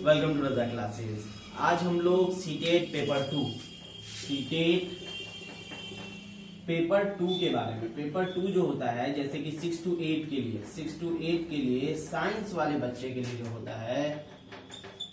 Welcome to Raza classes. आज हम लोग सीटेट पेपर 2 के बारे में। पेपर 2 जो होता है जैसे कि 6 to 8 के लिए साइंस वाले बच्चे के लिए जो होता है,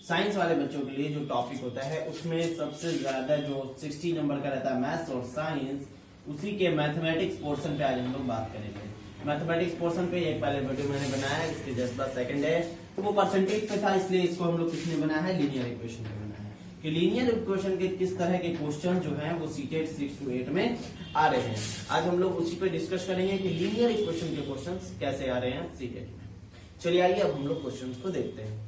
साइंस वाले बच्चों के लिए जो टॉपिक होता है उसमें सबसे ज्यादा जो 60 नंबर का रहता है मैथ्स और साइंस, उसी के मैथमेटिक्स पोर्शन पे आज हम लोग बात करेंगे। मैथमेटिक्स पोर्शन पे एक पहले वीडियो मैंने बनाया, इसके जस्ट बाद सेकंड है, तो वो परसेंटेज पे था, इसलिए इसको हम लोग किसने बनाया है, लीनियर इक्वेशन पे बनाया है कि लीनियर इक्वेशन के किस तरह के क्वेश्चन जो हैं वो सीटेट 6 to 8 में आ रहे हैं। आज हम लोग उसी पे डिस्कस करेंगे कि लीनियर इक्वेशन के क्वेश्चन कैसे आ रहे हैं सीटेट में। चलिए आइए अब हम लोग क्वेश्चन को देखते हैं।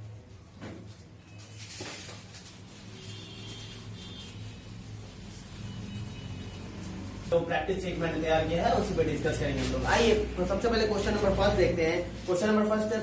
तो प्रैक्टिस एक मैंने तैयार किया है, उसी पे डिस्कस करेंगे हम लोग। आइए तो सबसे पहले क्वेश्चन नंबर फर्स्ट देखते हैं। क्वेश्चन नंबर फर्स्ट है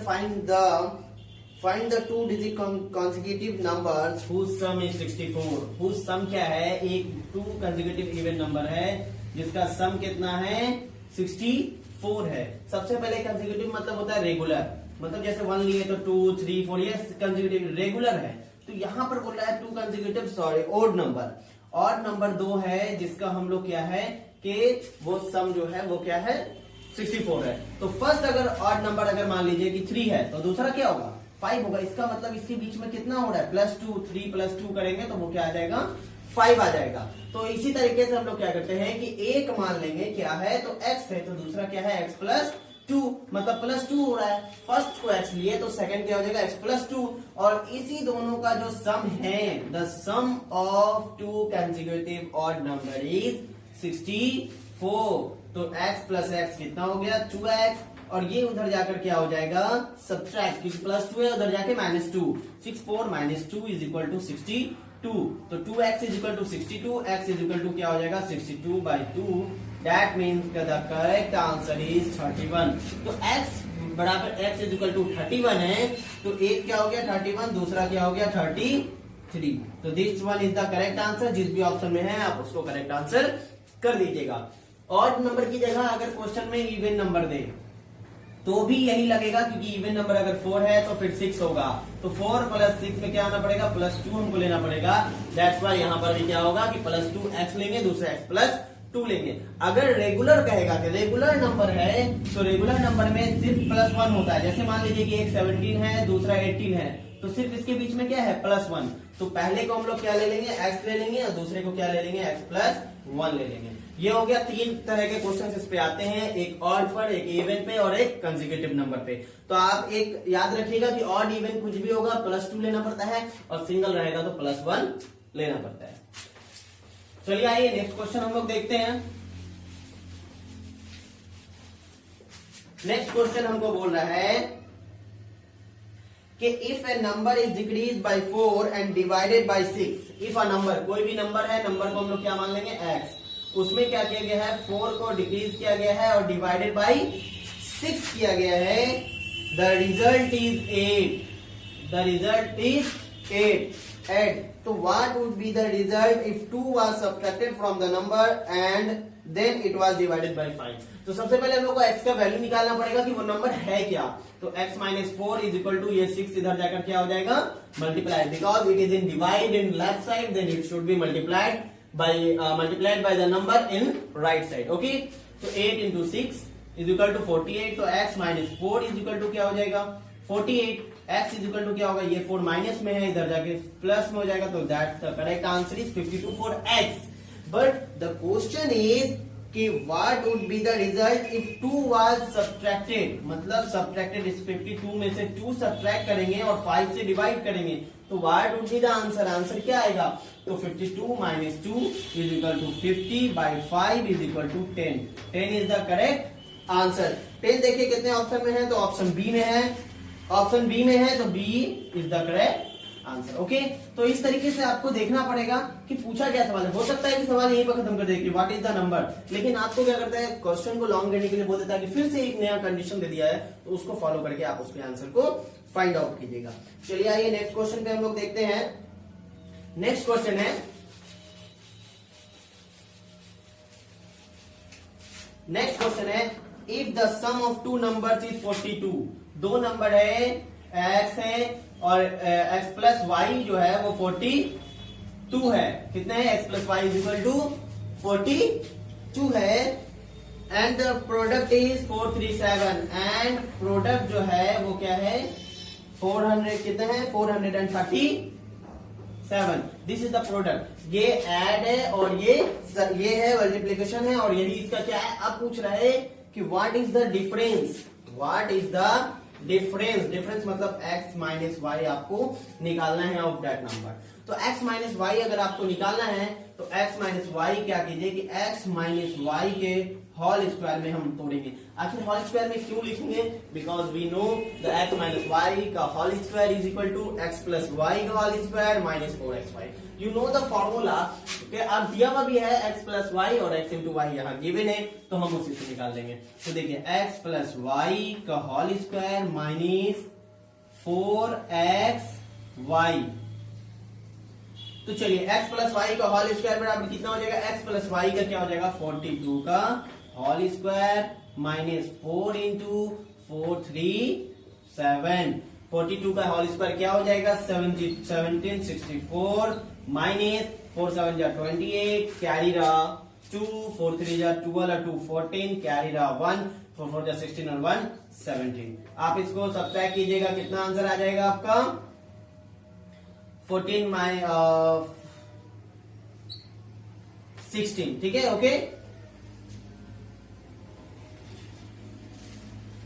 find the 2 digit consecutive numbers whose sum is 64। whose sum क्या है, एक 2 consecutive even नंबर है जिसका सम कितना है, 64 है। सबसे पहले consecutive मतलब होता है रेगुलर, मतलब जैसे 1 लिए तो 2 3 4 ये consecutive रेगुलर है। तो यहाँ पर बोल रहा है 2 consecutive ओड नंबर। और नंबर 2 है जिसका हम लोग क्या है कि वो सम जो है वो क्या है 64 है। तो फर्स्ट अगर ऑड नंबर अगर मान लीजिए कि 3 है तो दूसरा क्या होगा 5 होगा। इसका मतलब इसके बीच में कितना हो रहा है +2, 3 + 2 करेंगे तो वो क्या आ जाएगा 5 आ जाएगा। तो इसी तरीके से हम लोग क्या करते हैं कि एक मान लेंगे क्या है तो x है, तो दूसरा क्या है x + 2, मतलब +2 हो रहा है। फर्स्ट को x लिए तो सेकंड क्या हो जाएगा x + 2, और इसी दोनों का जो सम है the sum of 2 consecutive odd number is 64। तो x + x कितना हो गया 2x, और ये उधर जाकर क्या हो जाएगा सब्ट्रैक्ट, क्योंकि +2 है उधर जाके -2, 64 - 2 = 62। तो 2x = 62, x = क्या हो जाएगा 62/2। That means the correct answer is 31। तो x बराबर x = 31 है, तो एक क्या हो गया 31, दूसरा क्या हो गया 33। तो this one is the correct answer. जिस भी ऑप्शन में है आप उसको करेक्ट आंसर कर दीजिएगा। ऑड नंबर की जगह अगर क्वेश्चन में इवन नंबर दे तो भी यही लगेगा, क्योंकि इवन नंबर अगर 4 है तो फिर 6 होगा। तो 4 + 6 में क्या आना पड़ेगा +2 हमको लेना पड़ेगा। दैट्स व्हाई यहाँ पर भी क्या होगा कि +2x लेंगे, दूसरा x + 2 लेंगे। अगर रेगुलर कहेगा कि रेगुलर नंबर है तो रेगुलर नंबर में सिर्फ +1 होता है। जैसे मान लीजिए कि एक 17 है दूसरा 18 है, तो सिर्फ इसके बीच में क्या है +1। तो पहले को हम लोग क्या ले लेंगे x ले लेंगे, और दूसरे को क्या ले लेंगे x + 1 ले लेंगे। ये हो गया 3 तरह के क्वेश्चन इस पे आते हैं, एक ऑड पर, एक इवन पे और एक कंसेक्यूटिव नंबर पे। तो आप एक याद रखिएगा कि ऑड इवन कुछ भी होगा +2 लेना पड़ता है, और सिंगल रहेगा तो +1 लेना पड़ता है। चलिए आइए नेक्स्ट क्वेश्चन हम लोग देखते हैं। नेक्स्ट क्वेश्चन हमको बोल रहा है कि if A number is decrease by 4 and divided by 6। If a number, कोई भी नंबर है, नंबर को हम लोग क्या मान लेंगे x, उसमें क्या किया गया है 4 को डिक्रीज किया गया है और डिवाइडेड बाय 6 किया गया है। The result is 8। The result is 8। तो what would be the result if 2 was subtracted from the number and then it was divided by 5। तो सबसे पहले हम लोग को x का वैल्यू निकालना पड़ेगा कि वो नंबर है क्या। तो x - 4 = ये 6 इधर जाकर क्या हो जाएगा multiplied, because it is in divide in left side, then it should be multiplied by the number in right side। Okay, तो 8 × 6 = 48। तो x - 4 = क्या हो जाएगा 48। x = क्या होगा, ये 4 माइनस में है, इधर जाके प्लस में हो जाएगा। तो that the correct answer is 52 for x। But the question is कि what would be the result if 2 was subtracted, मतलब सब्ट्रैक्टेड इस 52 में से 2 सब्ट्रैक्ट करेंगे और 5 से डिवाइड करेंगे, तो what would be the answer. Answer क्या आएगा, तो 52 - 2 = 50/5 = 10। 10 इज द करेक्ट आंसर। 10 देखिए कितने ऑप्शन में है, तो ऑप्शन बी में है। ऑप्शन बी में है तो B is the correct answer. Okay, तो इस तरीके से आपको देखना पड़ेगा कि पूछा क्या सवाल है। हो सकता है कि सवाल यहीं पर खत्म कर दे कि व्हाट इज द नंबर, लेकिन आपको क्या करता है क्वेश्चन को लॉन्ग करने के लिए बोल देता है कि फिर से एक नया कंडीशन दे दिया है, तो उसको फॉलो करके आप उसके आंसर को फाइंड आउट कीजिएगा। चलिए आइए नेक्स्ट क्वेश्चन पे हम लोग देखते हैं। नेक्स्ट क्वेश्चन है if the sum of 2 numbers is 42। 2 number है x है और x प्लस वाई जो है वो 42 है। कितने है? x plus Y is equal to 42 है। And the product is 437 and product जो है वो क्या है? 400 कितने हैं? 437। This is the product. ये ऐड है और ये है मल्टीप्लीकेशन है और यही इसका क्या है? अब पूछ रहा है कि what is the difference, what is the difference. Difference मतलब x माइनस वाई आपको निकालना है ऑफ दैट नंबर। तो x माइनस वाई अगर आपको निकालना है तो x माइनस वाई क्या कीजिए कि x माइनस वाई के होल स्क्वायर में हम तोड़ेंगे। आखिर होल स्क्वायर में क्यों लिखेंगे? Because we know the x minus Y का whole square is equal to x plus y का whole square minus 4xy। You know the formula. अब दिया हुआ भी है x प्लस वाई और x इंटू वाई यहाँ गिवन है, तो हम उसी से निकाल देंगे। तो देखिए x प्लस वाई का होल स्क्वायर माइनस 4xy। तो चलिए x प्लस वाई का होल स्क्वायर बराबर कितना हो जाएगा? x प्लस वाई का क्या हो जाएगा? 42 का होल स्क्वायर माइनस 4 इंटू 437। 42 का होल स्क्वायर क्या हो जाएगा? 1764 माइनस 4 7 जा 28 कैरी रहा 2 4 3 जा 12 और 2 14 कैरी रहा 1 4 4 जा 16 और 1 17। आप इसको सब्ट्रैक्ट कीजिएगा, कितना आंसर आ जाएगा आपका? 14 16। ठीक है, ओके।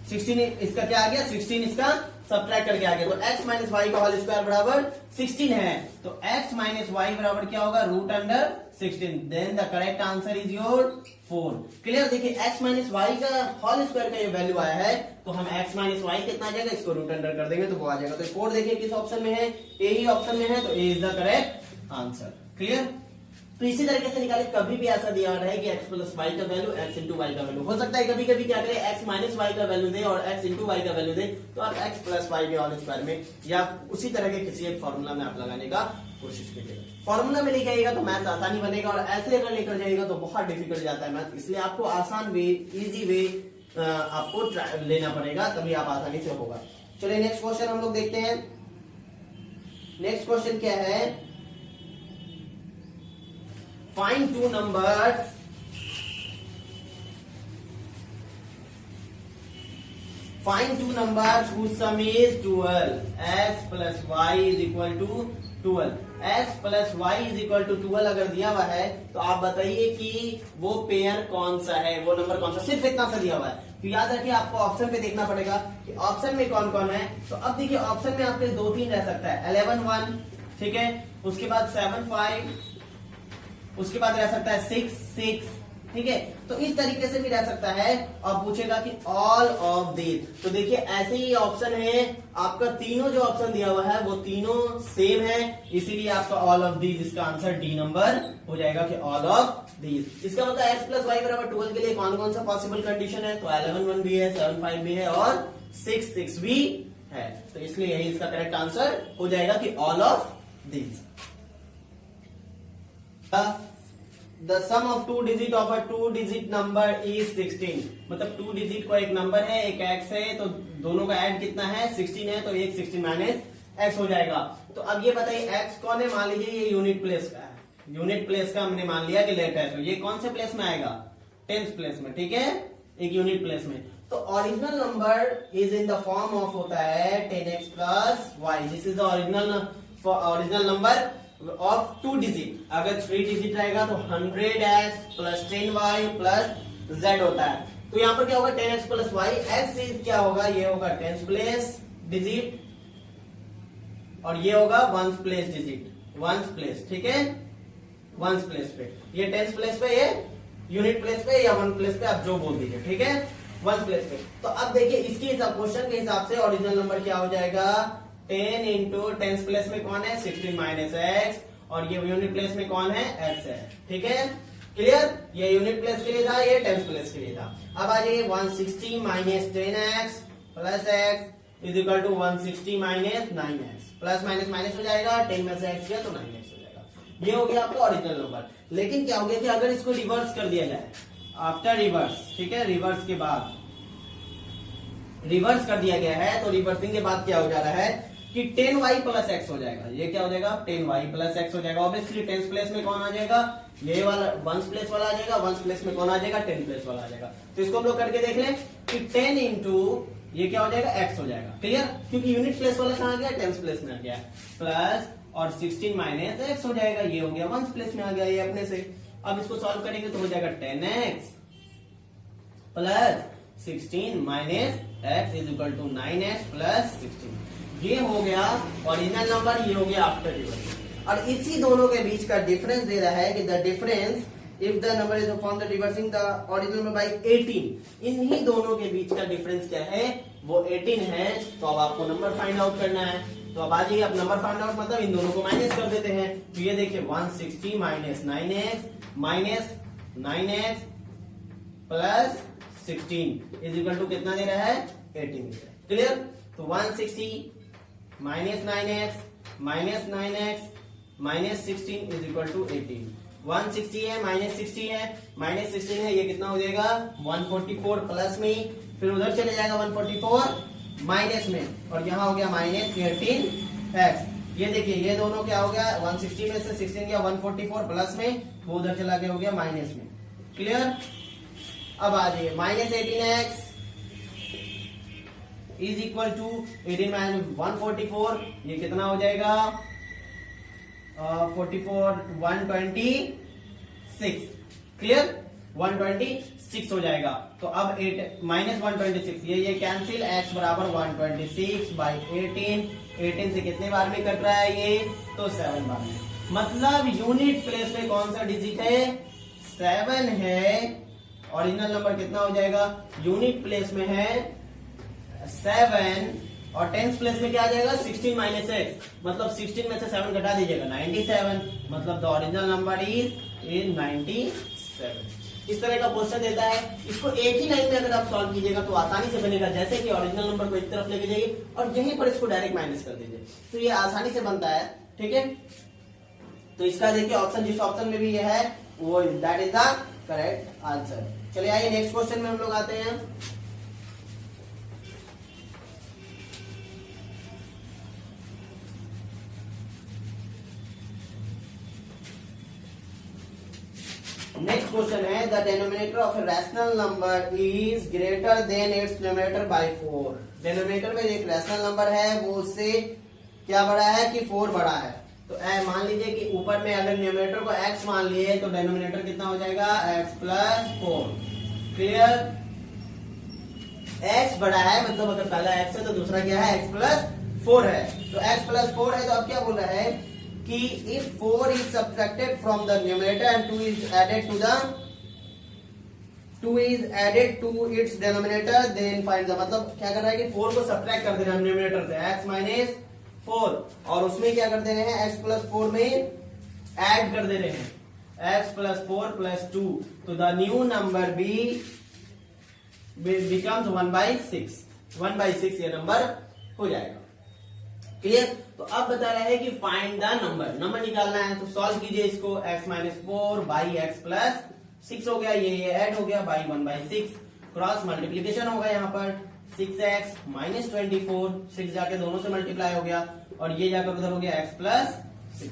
16 इसका क्या आ गया? 16 इसका सब्ट्रैक्ट करके आ गया। तो x माइनस वाई का होल स्क्वायर बराबर 16 है। तो x माइनस वाई बराबर क्या होगा? Root under 16। Then the correct answer is your 4। Clear? देखिए x माइनस वाई का होल स्क्वायर का ये वैल्यू आया है, तो हम x माइनस वाई कितना आ जाएगा? इसको रूट अंडर कर देंगे तो वो आ जाएगा। तो 4 देखिए किस ऑप्शन में है? ए ही ऑप्शन में है, तो A is the correct answer. Clear? तो इसी तरीके से निकाले। कभी भी ऐसा दिया है कि x प्लस वाई का वैल्यू x इंटू वाई का वैल्यू हो सकता है। कभी कभी क्या करे, x माइनस वाई का वैल्यू दे और x इंटू वाई का वैल्यू दे, तो आप x प्लस वाई के होल स्क्वायर में या उसी तरह के किसी एक फॉर्मूला में आप लगाने का कोशिश कीजिएगा। फॉर्मूला में लेके आइएगा तो मैथ आसानी बनेगा, और ऐसे अगर लेकर जाइएगा तो बहुत डिफिकल्ट जाता है मैथ। इसलिए आपको आसान वे, इजी वे आपको लेना पड़ेगा, तभी आप आसानी से होगा। चलिए नेक्स्ट क्वेश्चन हम लोग देखते हैं। नेक्स्ट क्वेश्चन क्या है? Find two numbers whose sum is 12. X plus y is equal to 12. X plus y is equal to 12 अगर दिया हुआ है तो आप बताइए कि वो पेयर कौन सा है, वो नंबर कौन सा। सिर्फ इतना सा दिया हुआ है, तो याद रखिए आपको ऑप्शन पे देखना पड़ेगा कि ऑप्शन में कौन कौन है। तो अब देखिए ऑप्शन में आपके 2-3 रह सकता है। 11 1, ठीक है, उसके बाद 7 5, उसके बाद रह सकता है 6 6, ठीक है। तो इस तरीके से भी रह सकता है। और पूछेगा कि ऑल ऑफ दीज, तो देखिए ऐसे ही ऑप्शन है आपका। तीनों जो ऑप्शन दिया हुआ है वो तीनों सेम है, इसीलिए आपका ऑल ऑफ दीज, इसका आंसर डी नंबर हो जाएगा कि ऑल ऑफ दीज। इसका मतलब x प्लस वाई बराबर 12 के लिए कौन कौन सा पॉसिबल कंडीशन है? तो 11 1 भी है, 7 5 भी है और 6 6 भी है। तो इसलिए यही इसका करेक्ट आंसर हो जाएगा कि all of these. The sum of 2 digit of a 2 digit number is 16। मतलब 2 डिजिट को एक नंबर है, एक x है, तो दोनों का ऐड कितना है? 16 है, तो एक 16 माइनस x हो जाएगा। तो अब ये बताइए x कौन है? मान लीजिए ये यूनिट प्लेस का है। यूनिट प्लेस का हमने मान लिया कि लेटर है, तो ये कौन से प्लेस में आएगा? 10th प्लेस में, ठीक है, एक यूनिट प्लेस में। तो original number is in the form of होता है 10x plus y। This is the original number of 2 digit. अगर 3 डिजिट रहेगा तो 100x plus 10y plus z होता है। तो यहाँ पर क्या होगा? 10x plus y। x is क्या होगा? ये होगा 10th प्लेस डिजिट और ये होगा 1st place digit, 1st place, ठीक है, 1st प्लेस पे। ये 10th प्लेस पे, ये यूनिट प्लेस पे या 1 प्लेस पे, आप जो बोल दीजिए, ठीक है, 1st प्लेस पे। तो अब देखिए इसके हिसाब, क्वेश्चन के हिसाब से ओरिजिनल नंबर क्या हो जाएगा? 10 इंटू 10th प्लेस में कौन है? 16 माइनस x, और ये यूनिट प्लेस में कौन है? x है, ठीक है, क्लियर। ये यूनिट प्लेस के लिए था, ये 10th प्लेस के लिए था। अब आ जाइए 160 minus 10x plus x is equal to 160 minus 9x। Plus minus minus हो जाएगा, 10 में से x गया तो 9x हो जाएगा। ये हो गया आपका ओरिजिनल नंबर। लेकिन क्या हो गया कि अगर इसको रिवर्स कर दिया जाए, आफ्टर रिवर्स, ठीक है, रिवर्स के बाद रिवर्स कर दिया गया है, तो रिवर्सिंग के बाद क्या हो जा रहा है कि 10y प्लस एक्स हो जाएगा। ये क्या हो जाएगा? 10y प्लस एक्स हो जाएगा। ऑब्वियसली टेंस प्लेस में कौन आ जाएगा? ये वाला वंस प्लेस वाला आ जाएगा। वंस प्लेस में कौन आ जाएगा? 10 प्लेस वाला आ जाएगा। तो इसको हम लोग करके देख लें कि 10 इंटू ये क्या हो जाएगा? एक्स हो जाएगा। क्लियर? क्योंकि यूनिट प्लेस वाला कहां आ गया? टेंस प्लेस में आ गया। प्लस और 16 माइनस एक्स हो जाएगा। ये हो गया वंस प्लेस में आ गया ये अपने से। अब इसको सॉल्व करेंगे तो हो जाएगा 10x plus 16 minus x is equal to 9x plus 16। ये हो गया ओरिजिनल नंबर, ये हो गया आफ्टर रिवर्सिंग। और इसी दोनों के बीच का डिफरेंस दे रहा है कि the difference if the number is from the reversing the original number by 18। इन्हीं दोनों के बीच का डिफरेंस क्या है? वो 18 है। तो अब आपको नंबर फाइंड आउट करना है। तो अब आ जाइए, अब नंबर फाइंड आउट मतलब इन दोनों को माइनस कर देते हैं। तो ये देखिए 160 minus 9x plus 16 is equal to कितना दे रहा है? 18 दे रहा है। क्लियर? तो 160 minus 9x minus 16 is equal to 18। 160 है माइनस 60 है, माइनस 16 है, ये कितना हो जाएगा? 144 प्लस में, फिर उधर चले जाएगा 144 माइनस में, और यहाँ हो गया माइनस 13x। ये देखिए ये दोनों क्या हो गया? 160 में से 16 गया 144 प्लस में, वो उधर चला गया हो गया माइनस में। क्लियर? अब आ जाइए minus 18x is equal to 18 minus 144, ये कितना हो जाएगा? 44 126। क्लियर? 126 हो जाएगा। तो अब 8 माइनस 126 ये कैंसिल, x बराबर 126 बाई 18 से कितने बार में कट रहा है ये? तो 7 बार में। मतलब यूनिट प्लेस में कौन सा डिजिट है? 7 है। ओरिजिनल नंबर कितना हो जाएगा? यूनिट प्लेस में है 7 और टेंस प्लेस में क्या आ जाएगा? 16 माइनस एक्स। मतलब 16 में से 7 घटा दीजिएगा 97। मतलब द ओरिजिनल नंबर इज 97। इस तरह का क्वेश्चन देता है। इसको एक ही लाइन में अगर आप सॉल्व कीजिएगा तो आसानी से बनेगा। जैसे कि ओरिजिनल नंबर को एक तरफ लेके जाइए और यहीं पर इसको डायरेक्ट माइनस कर दीजिए, तो ये आसानी से बनता है। ठीक है? तो इसका देखिए ऑप्शन, जिस ऑप्शन में भी ये है वो that is the correct answer. चलिए आइए नेक्स्ट क्वेश्चन में हम लोग आते हैं। नेक्स्ट क्वेश्चन है the denominator of a rational number is greater than it's numerator bye 4। Denominator में एक रैशनल नंबर है, वो उससे क्या बड़ा है कि 4 बड़ा है। तो मान लीजिए कि ऊपर में अगर न्यूमरेटर को x मान लिए तो डिनोमिनेटर कितना हो जाएगा? x plus 4। क्लियर? x बड़ा है, मतलब अगर पहला x है तो दूसरा क्या है? x प्लस 4 है। तो x प्लस 4 है, तो अब क्या बोल रहा है कि if 4 is subtracted from the numerator and 2 is added to its denominator then find the, मतलब क्या कर रहा है कि 4 को सब्ट्रैक्ट कर दे रहे हैं न्यूमरेटर से, x माइनस 4, और उसमें क्या कर दे रहे हैं? x प्लस 4 में ऐड कर दे रहे हैं x प्लस 4 प्लस 2। तो द न्यू नंबर becomes 1/6। 1/6 ये नंबर हो जाएगा। क्लियर? तो अब बता रहा है कि फाइंड द नंबर निकालना है। तो सॉल्व कीजिए इसको। x minus 4 by x plus 6 हो गया, ये ऐड हो गया बाई 1/6, क्रॉस मल्टीप्लीकेशन होगा यहाँ पर 6x माइनस 24, 6 जाके दोनों से मल्टीप्लाई हो गया और ये जाकर उधर हो गया x plus 6।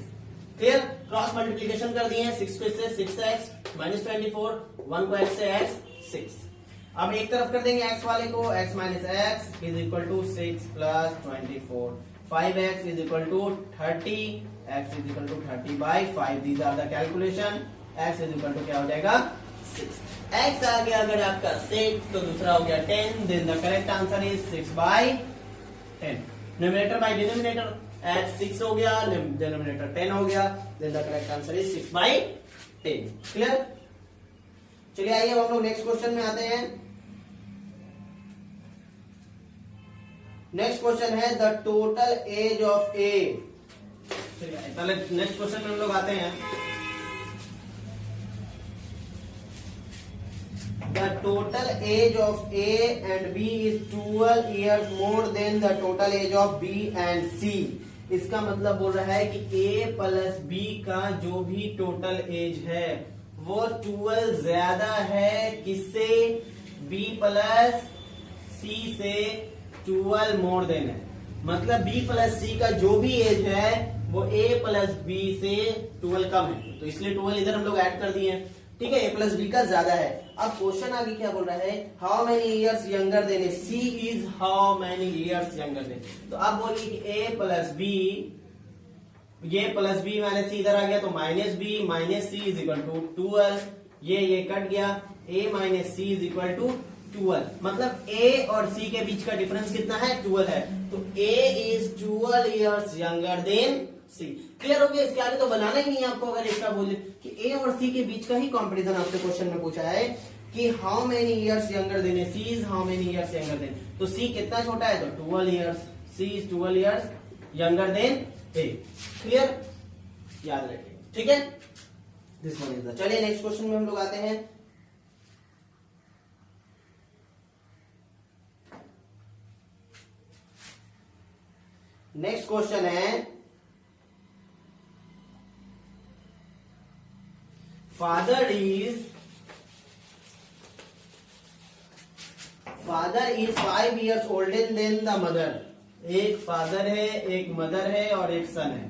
Clear? Cross multiplication कर दिए 6 को इससे 6x माइनस 24, 1 को x से x 6। अब एक तरफ कर देंगे x वाले को, x minus x is equal to 6 plus 24, 5x is equal to 30, x is equal to 30 by 5. These are the calculation. x is equal to क्या हो जाएगा? 6. x आ गया अगर आपका 6 तो दूसरा हो गया 10. Then the correct answer is 6 by 10. Numerator by denominator, x 6 हो गया, denominator 10 हो गया. Then the correct answer is 6 by 10. Clear? चलिए आइए हम लोग नेक्स्ट क्वेश्चन में आते हैं। नेक्स्ट क्वेश्चन है the total age of A. पहले नेक्स्ट क्वेश्चन में हम लोग आते हैं। The total age of A and B is 12 years more than the total age of B and C. इसका मतलब बोल रहा है कि ए प्लस बी का जो भी टोटल एज है वो 12 ज्यादा है किससे? बी प्लस सी से 12 मोर देन है। मतलब b प्लस सी का जो भी एज है वो a प्लस बी से 12 कम है, तो इसलिए 12 इधर हम लोग ऐड कर दिए हैं। ठीक है, a प्लस बी का ज्यादा है। अब क्वेश्चन आगे क्या बोल रहा है, how many years younger than C is how many years younger than. तो आप बोलिए कि a प्लस बी, ये प्लस बी माइनस सी इधर आ गया तो minus B minus C is equal to 12, ये कट गया, a minus C is equal to 12, मतलब a और c के बीच का डिफरेंस कितना है, 12 है, तो a is 12 years younger than c। Clear हो गया, इसके आगे तो बनाना ही नहीं है आपको। अगर इसका बोले कि a और c के बीच का ही कंपैरिजन आपसे क्वेश्चन में पूछा है कि how many years younger than c is how many years younger than, तो c कितना छोटा है, तो 12 years, c is 12 years younger than a। Clear, याद रखिए। ठीक है, दिस वन इज द। चलिए नेक्स्ट क्वेश्चन में हम लोग आते हैं। नेक्स्ट क्वेश्चन है, father is 5 years older than the mother। एक फादर है, एक मदर है और एक सन है,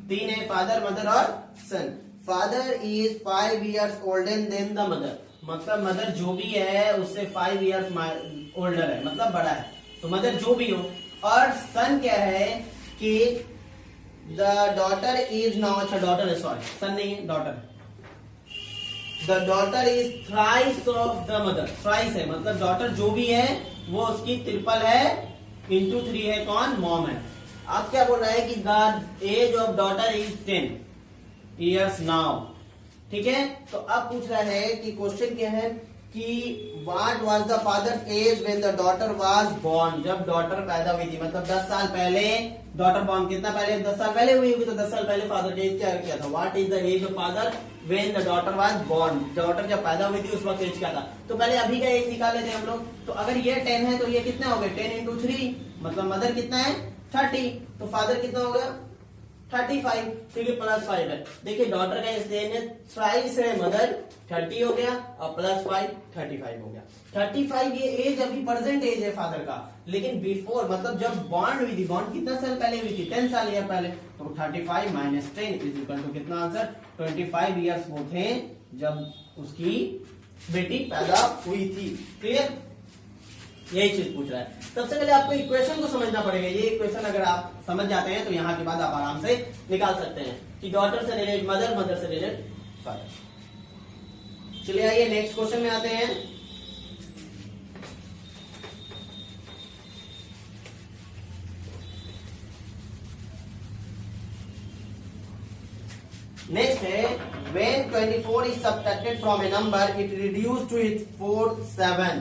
तीन है, फादर मदर और son. Father is 5 years older than the mother, मतलब मदर जो भी है उससे 5 years ओल्डर है, मतलब बड़ा है, तो मदर जो भी हो। और सन क्या है कि द डॉटर इज नाउ, अच्छा डॉटर है, सॉरी सन नहीं है, डॉटर है। The daughter is thrice of the mother, thrice है मतलब डॉटर जो भी है वो उसकी ट्रिपल है, इंटू 3 है, कौन, मॉम है। अब क्या बोल रहा है कि the age of daughter is 10 years now. ठीक है, तो अब पूछ रहा है कि क्वेश्चन क्या है कि what was the father age when the daughter was born, जब डॉटर पैदा हुई थी, मतलब 10 साल पहले डॉटर बोर्न, कितना पहले, 10 साल पहले हुई होगी, तो 10 साल पहले फादर का एज क्या किया था, what is the age of father when the daughter was born, daughter जब पैदा हुई थी उस वक्त एज क्या था। तो पहले अभी का एज निकाल लेते हैं हम लोग। तो अगर ये 10 है तो ये कितना हो गया, 10 इंटू 3, मतलब मदर कितना है 30, तो फादर कितना हो गया 35, क्योंकि प्लस 5 है। देखिए डॉटर का एज थ्राइस है, मदर 30 हो गया और प्लस 5 35 हो गया। 35 ये एज अभी प्रेजेंट एज है फादर का, लेकिन बिफोर मतलब जब बॉर्न हुई थी, बॉर्न कितना साल पहले हुई थी, 10 साल ईयर पहले, तो 35 माइनस 10 इज इक्वल टू कितना आंसर, 25 ईयर्स वो थे जब उसकी बेटी पैदा हुई थी। क्लियर, यही चीज पूछ रहा है। सबसे पहले आपको इक्वेशन को समझना पड़ेगा। ये इक्वेशन अगर आप समझ जाते हैं तो यहाँ के बाद आप आराम से निकाल सकते हैं कि डॉटर से रिलेटेड मदर, मदर से रिलेटेड फादर। चलिए आइए नेक्स्ट क्वेश्चन में आते हैं। नेक्स्ट है when 24 is subtracted from a number it reduced to its fourth 7।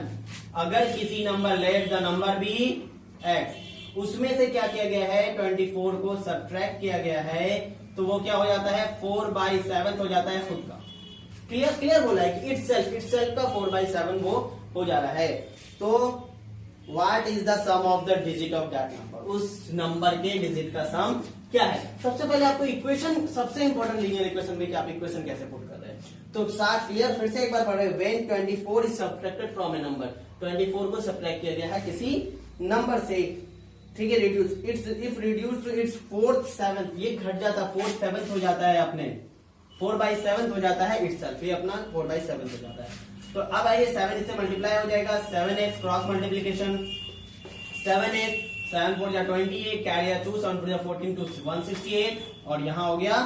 अगर किसी number let the number B x, उसमें से क्या किया गया है 24 को सब्ट्रैक्ट किया गया है, तो वो क्या हो जाता है 4/7 हो जाता है खुद का। क्लियर, क्लियर बोला है कि इटसेल्फ का 4/7 वो हो जा रहा है। तो what is the sum of the digit of that number, उस नंबर के डिजिट का सम क्या है। सबसे पहले आपको इक्वेशन, सबसे इंपॉर्टेंट लीनियर इक्वेशन में कि आप इक्वेशन कैसे पुट कर रहे हैं। तो साथ क्लियर, फिर से एक बार पढ़ रहे हैं। When 24 is subtracted from A number, 24 को सब्ट्रैक्ट किया गया है किसी नंबर से, ठीक है, reduce its, if reduce to its fourth 7, ये घट जाता, 4th 7th हो जाता है अपने, 4/7 हो जाता है इटसेल्फ, ये अपना 4/7 हो जाता है। तो अब आइए 7 इससे मल्टीप्लाई हो जाएगा, 7x क्रॉस मल्टीप्लीकेशन, 7x 7 4 जा 28, कैरियर 2 7 4 जा 14 to 168, और यहाँ हो गया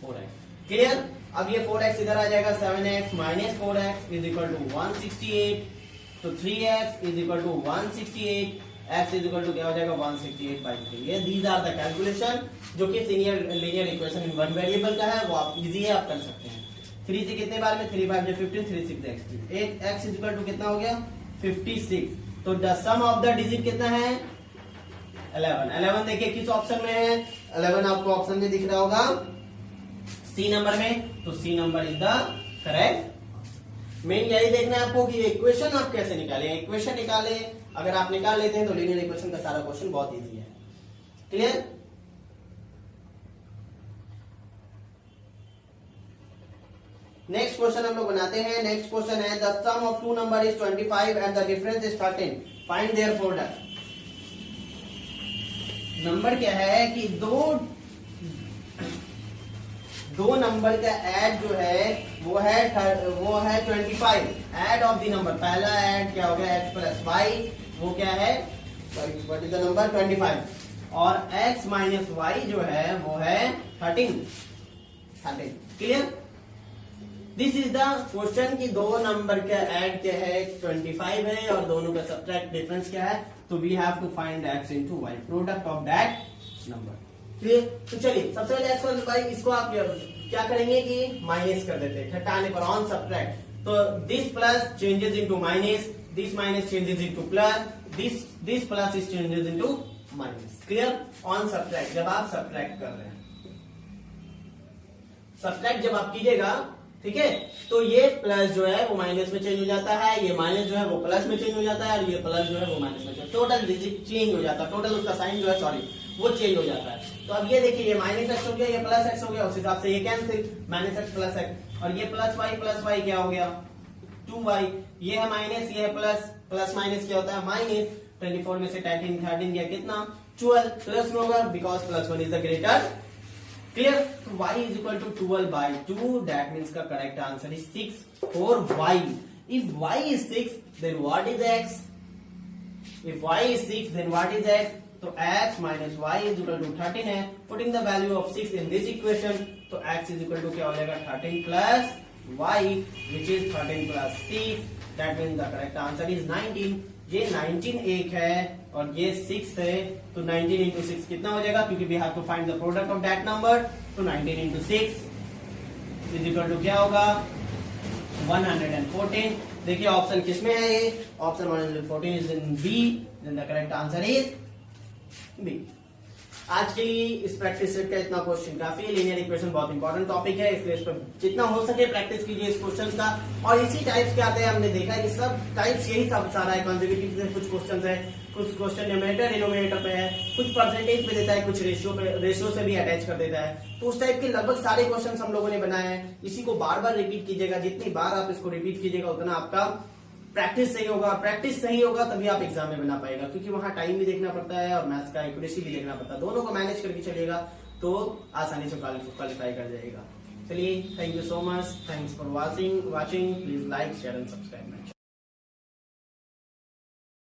4x। क्लियर, अब ये 4x इधर आ जाएगा, 7x minus 4x is equal to 168, तो 3x is equal to 168, x is equal to क्या हो जाएगा 168/3। ये दीज आर द कैलकुलेशन जो कि linear equation in one variable का है, वो आप इजी है, आप कर सकते हैं। 3 से कितने बार में, 3 5 जो 15, 3 6 x, एक x इज इक्वल टू कितना हो गया 56। तो the sum of the digit कितना है 11। 11 देखिए किस ऑप्शन में है, 11 आपको ऑप्शन में दिख रहा होगा सी नंबर में, तो C number is the correct. Main यही देखना है आपको कि इक्वेशन आप कैसे निकालें, इक्वेशन निकाले, अगर आप निकाल लेते हैं तो लीनियर इक्वेशन का सारा क्वेश्चन बहुत इजी है। क्लियर, नेक्स्ट क्वेश्चन हम लोग बनाते हैं। नेक्स्ट क्वेश्चन है the sum of two number is 25 and the difference is 13, find their product. Number क्या है कि दो नंबर का ऐड जो है वो है 25। ऐड ऑफ द नंबर, पहला ऐड क्या हो गया x प्लस y, वो क्या है व्हाट इज द नंबर 25, और x माइनस y जो है वो है 13। Clear? This is the question कि दो नंबर का ऐड क्या है 25 है और दोनों का सब्ट्रैक्ट डिफरेंस क्या है, तो we have to find x into y, product of that number. Clear? तो चलिए सबसे पहले x और y इसको आप क्या करेंगे कि माइनस कर देते हैं, घटाने पर ऑन सब्ट्रैक्ट। तो this plus changes into minus, this minus changes into plus, this plus is changes into minus. Clear? On subtract, जब आप सब्ट्रैक्ट कर रहे हैं, सब्ट्रैक्ट जब आप कीजिएगा, ठीक है, तो ये प्लस जो है वो माइनस में चेंज हो जाता है, ये माइनस जो है वो प्लस में चेंज हो जाता है, और ये प्लस जो है वो माइनस में, टोटल डिजिट चेंज हो जाता है, टोटल उसका साइन जो है सॉरी वो चेंज हो जाता है। तो अब ये देखिए, ये माइनस एक्स हो गया, ये प्लस एक्स हो गया, उस हिसाब से ये cancel, minus x plus x, और ये प्लस वाई क्या हो गया 2y, ये है माइनस, ये है प्लस, प्लस माइनस क्या होता है माइनस, 24 में से 13 गया कितना 12, प्लस में होगा because plus 1 is the greater. Clear? तो y is equal to 12/2, that means का correct answer is 6 for y. If y is 6, then what is x? If y is 6, then what is x? तो x minus y is equal to 13 है, putting the value of 6 in this equation, तो x is equal to क्या हो जाएगा 13 plus y, which is 13 plus 6, that means the correct answer is 19. ये 19 एक है और ये 6 है, तो 19 into 6 कितना हो जाएगा, क्योंकि we have to find the product of that number, तो 19 into 6 is equal to क्या होगा 114। देखिए ऑप्शन किसमें है, ये option 114 is in B, then the correct answer is B। आज के लिए इस प्रैक्टिस सेट का इतना क्वेश्चन काफी है। लीनियर इक्वेशन बहुत इंपॉर्टेंट टॉपिक है, इसलिए इस पर जितना हो सके प्रैक्टिस कीजिए इस क्वेश्चन का। और इसी टाइप्स के आते हैं, हमने देखा है कि सब टाइप्स यही सब सारा है, कंसेक्यूटिव से कुछ क्वेश्चन है, कुछ क्वेश्चन न्यूमरेटर डिनोमिनेटर पे है, कुछ परसेंटेज पे देता है, कुछ रेशियो से भी अटैच कर देता है। तो उस टाइप के लगभग सारे क्वेश्चन हम लोगों ने बनाए हैं। इसी को बार बार रिपीट कीजिएगा, जितनी बार आप इसको रिपीट कीजिएगा उतना आपका प्रैक्टिस सही होगा। प्रैक्टिस सही होगा तभी आप एग्जाम में बना पाएगा, क्योंकि वहां टाइम भी देखना पड़ता है और मैथ्स का एक्यूरेसी भी देखना पड़ता है। दोनों को मैनेज करके चलेगा तो आसानी से क्वालिफाई कर जाएगा। चलिए, thank you so much, thanks for watching. Please like, share and subscribe my channel.